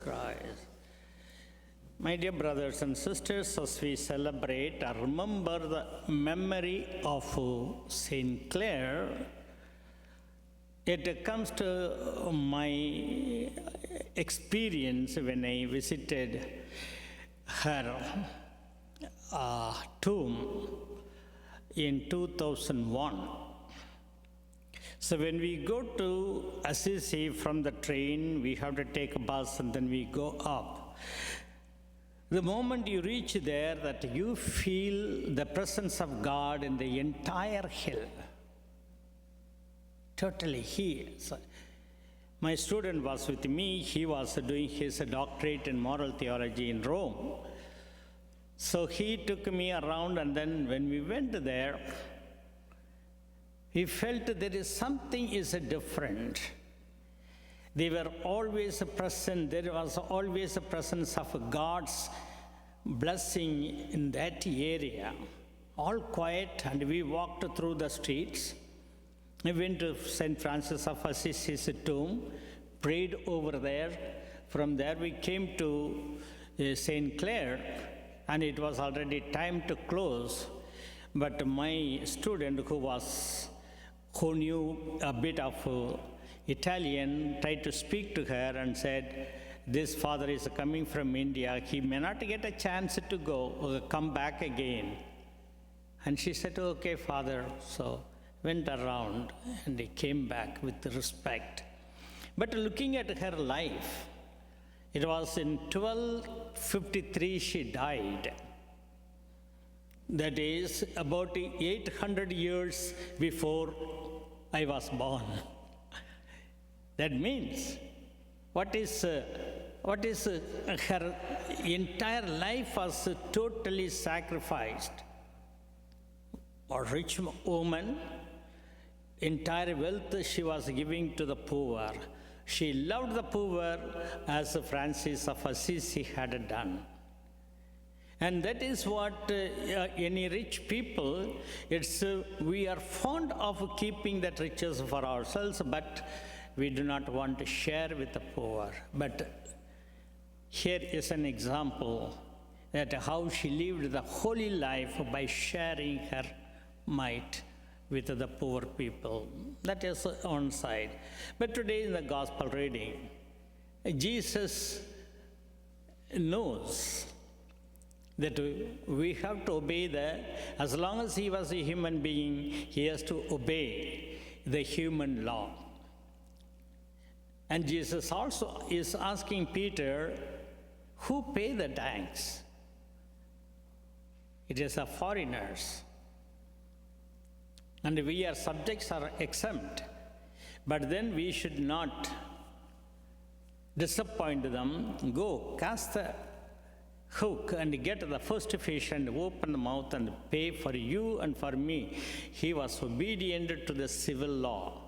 Christ. My dear brothers and sisters, as we celebrate or remember the memory of Saint Clare, it comes to my experience when I visited her tomb in 2001. So when we go to Assisi from the train, we have to take a bus and then we go up. The moment you reach there, that you feel the presence of God in the entire hill. Totally here. So my student was with me. He was doing his doctorate in moral theology in Rome. So he took me around, and then when we went there, we felt there is something is different. They were always present. There was always a presence of God's blessing in that area. All quiet, and we walked through the streets. We went to St. Francis of Assisi's tomb, prayed over there. From there we came to St. Clare, and it was already time to close. But my student who knew a bit of Italian tried to speak to her and said, this father is coming from India. He may not get a chance to come back again. And she said, okay, father. So went around and he came back with respect. But looking at her life, it was in 1253 she died. That is about 800 years before I was born. That means, what is her entire life was totally sacrificed. A rich woman, entire wealth she was giving to the poor. She loved the poor as Francis of Assisi had done. And that is what any rich people, we are fond of keeping that riches for ourselves, but we do not want to share with the poor. But here is an example that how she lived the holy life by sharing her might with the poor people. That is one side. But today in the gospel reading, Jesus knows that we have to obey as long as he was a human being, he has to obey the human law. And Jesus also is asking Peter, who pay the tax? It is the foreigners. And we are subjects are exempt. But then we should not disappoint them. Go, cast the hook and get the first fish and open the mouth and pay for you and for me. He was obedient to the civil law,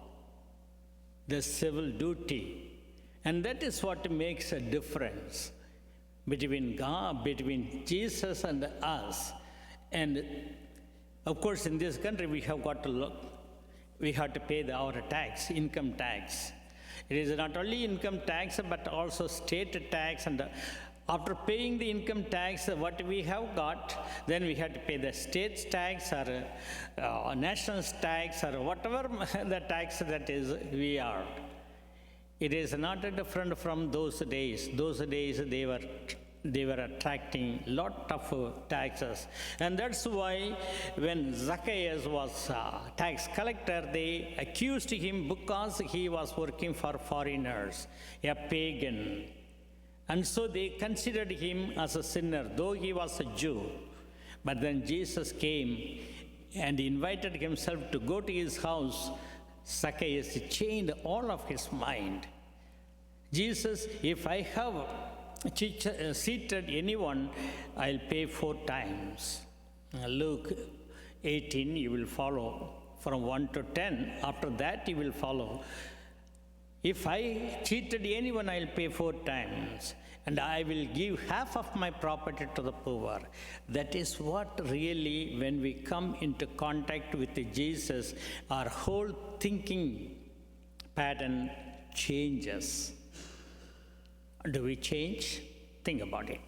the civil duty. And that is what makes a difference between God, between Jesus and us. And of course, in this country, we have to pay our tax, income tax. It is not only income tax, but also state tax. And after paying the income tax, what we have got, then we have to pay the state's tax or national tax or whatever the tax that is we are. It is not different from those days. Those days they were attracting lot of taxes. And that's why when Zacchaeus was tax collector, they accused him because he was working for foreigners, a pagan. And so they considered him as a sinner, though he was a Jew. But then Jesus came and invited himself to go to his house. Zacchaeus changed all of his mind. Jesus, if I have seated anyone, I'll pay 4 times. Luke 18, you will follow from 1 to 10. After that, you will follow. If I cheated anyone, I'll pay 4 times. And I will give half of my property to the poor. That is what really, when we come into contact with Jesus, our whole thinking pattern changes. Do we change? Think about it.